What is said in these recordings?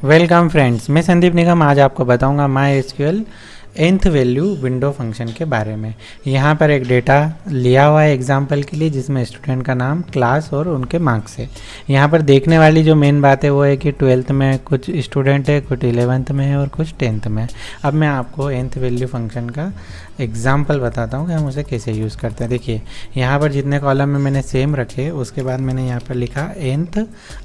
Welcome friends, मैं संदीप निगम आज आपको बताऊंगा my SQL nth value window function के बारे में। यहाँ पर एक डेटा लिया हुआ है एग्जाम्पल के लिए, जिसमें स्टूडेंट का नाम, क्लास और उनके मार्क्स है। यहाँ पर देखने वाली जो मेन बात है वो है कि 12th में कुछ स्टूडेंट है, कुछ 11th में है और कुछ 10th में है। अब मैं आपको nth वैल्यू फंक्शन का एग्जाम्पल बताता हूँ कि हम उसे कैसे यूज़ करते हैं। देखिए यहाँ पर जितने कॉलम में मैंने सेम रखे, उसके बाद मैंने यहाँ पर लिखा nth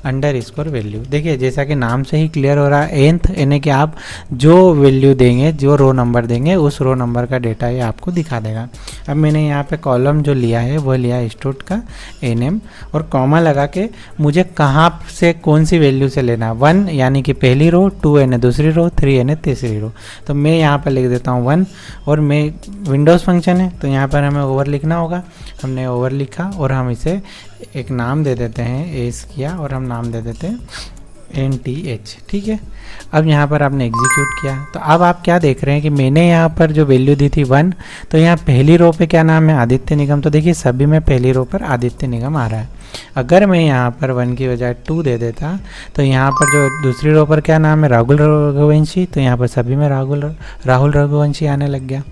अंडरस्कोर वैल्यू। देखिए जैसा कि नाम से ही क्लियर हो रहा है, nth यानी कि आप जो वैल्यू देंगे, जो रो नंबर देंगे, उस रो नंबर का डेटा ये आपको दिखा देगा। अब मैंने यहाँ पे कॉलम जो लिया है वो लिया है स्टूडेंट का nm और कॉमा लगा के मुझे कहाँ से कौन सी वैल्यू से लेना, 1 यानी कि पहली रो, 2 यानी दूसरी रो, 3 यानी तीसरी रो। तो मैं यहाँ पर लिख देता हूँ 1 और मैं विंडोज़ फंक्शन है तो यहाँ पर हमें ओवर लिखना होगा। हमने ओवर लिखा और हम इसे एक नाम दे देते हैं, एस किया और हम नाम दे देते हैं NTH। ठीक है, अब यहाँ पर आपने एग्जीक्यूट किया तो अब आप क्या देख रहे हैं कि मैंने यहाँ पर जो वैल्यू दी थी 1, तो यहाँ पहली रो पे क्या नाम है, आदित्य निगम। तो देखिए सभी में पहली रो पर आदित्य निगम आ रहा है। अगर मैं यहाँ पर 1 की बजाय 2 दे देता तो यहाँ पर जो दूसरी रो पर क्या नाम है, राहुल रघुवंशी, तो यहाँ पर सभी में राहुल रघुवंशी आने लग गया।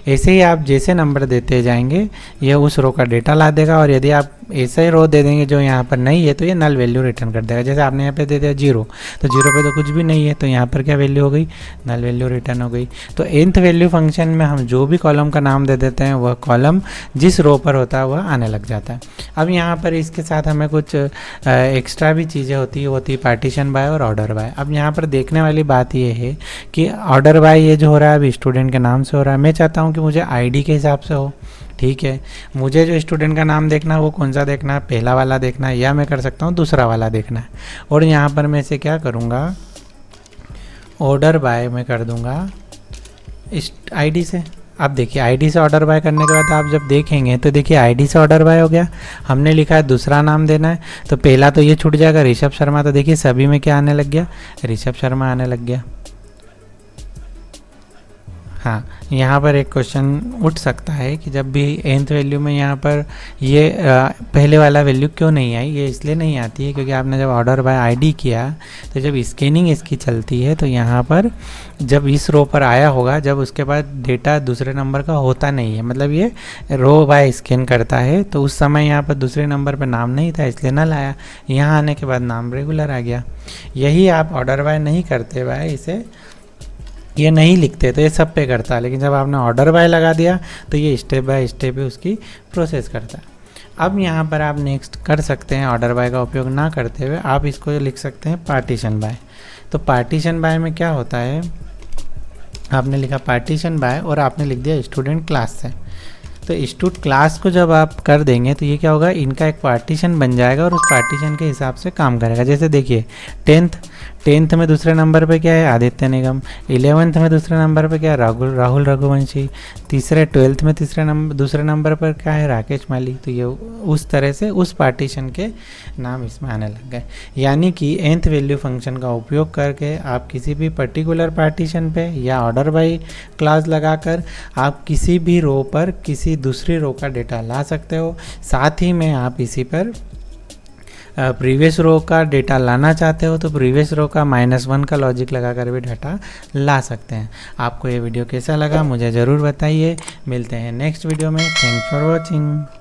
ऐसे ही आप जैसे नंबर देते जाएंगे यह उस रो का डेटा ला देगा, और यदि आप ऐसा ही रो दे देंगे जो यहाँ पर नहीं है तो ये नल वैल्यू रिटर्न कर देगा। जैसे आपने यहाँ पे दे दिया 0, तो 0 पे तो कुछ भी नहीं है, तो यहाँ पर क्या वैल्यू हो गई, नल वैल्यू रिटर्न हो गई। तो nth वैल्यू फंक्शन में हम जो भी कॉलम का नाम दे देते हैं वह कॉलम जिस रो पर होता है वह आने लग जाता है। अब यहाँ पर इसके साथ हमें कुछ एक्स्ट्रा भी चीज़ें होती है पार्टीशन बाय और ऑर्डर बाय। अब यहाँ पर देखने वाली बात यह है कि ऑर्डर बाय ये जो हो रहा है अभी स्टूडेंट के नाम से हो रहा है। मैं चाहता हूँ कि मुझे ID के हिसाब से हो। ठीक है, मुझे जो स्टूडेंट का नाम देखना है वो कौन सा देखना है, पहला वाला देखना है, या मैं कर सकता हूँ दूसरा वाला देखना है। और यहाँ पर मैं इसे क्या करूँगा, ऑर्डर बाय मैं कर दूँगा इस ID से। अब देखिए ID से ऑर्डर बाय करने के बाद आप जब देखेंगे तो देखिए ID से ऑर्डर बाय हो गया। हमने लिखा है दूसरा नाम देना है, तो पहला तो ये छूट जाएगा ऋषभ शर्मा, तो देखिए सभी में क्या आने लग गया, ऋषभ शर्मा आने लग गया। हाँ, यहाँ पर एक क्वेश्चन उठ सकता है कि जब भी nth वैल्यू में यहाँ पर ये पहले वाला वैल्यू क्यों नहीं आई। ये इसलिए नहीं आती है क्योंकि आपने जब ऑर्डर बाय ID किया तो जब स्कैनिंग इसकी चलती है तो यहाँ पर जब इस रो पर आया होगा, जब उसके बाद डेटा दूसरे नंबर का होता नहीं है, मतलब ये रो बाय स्कैन करता है, तो उस समय यहाँ पर दूसरे नंबर पर नाम नहीं था इसलिए ना लाया। यहाँ आने के बाद नाम रेगुलर आ गया। यही आप ऑर्डर बाय नहीं करते बाय इसे ये नहीं लिखते तो ये सब पे करता है, लेकिन जब आपने ऑर्डर बाय लगा दिया तो ये स्टेप बाय स्टेप उसकी प्रोसेस करता है। अब यहाँ पर आप नेक्स्ट कर सकते हैं, ऑर्डर बाय का उपयोग ना करते हुए आप इसको लिख सकते हैं पार्टीशन बाय। तो पार्टीशन बाय में क्या होता है, आपने लिखा पार्टीशन बाय और आपने लिख दिया स्टूडेंट क्लास से। तो स्टूडेंट क्लास को जब आप कर देंगे तो ये क्या होगा, इनका एक पार्टीशन बन जाएगा और उस पार्टीशन के हिसाब से काम करेगा। जैसे देखिए 10th में दूसरे नंबर पे क्या है, आदित्य निगम। 11th में दूसरे नंबर पे क्या है, राहुल रघुवंशी। 12th में दूसरे नंबर पर क्या है, राकेश माली। तो ये उस तरह से उस पार्टीशन के नाम इसमें आने लग गए। यानी कि nth वैल्यू फंक्शन का उपयोग करके आप किसी भी पर्टिकुलर पार्टीशन पे या ऑर्डर बाय क्लास लगाकर आप किसी भी रो पर किसी दूसरी रो का डेटा ला सकते हो। साथ ही में आप इसी पर प्रीवियस रो का डेटा लाना चाहते हो तो प्रीवियस रो का -1 का लॉजिक लगाकर भी डाटा ला सकते हैं। आपको ये वीडियो कैसा लगा मुझे ज़रूर बताइए। मिलते हैं नेक्स्ट वीडियो में। Thanks for watching.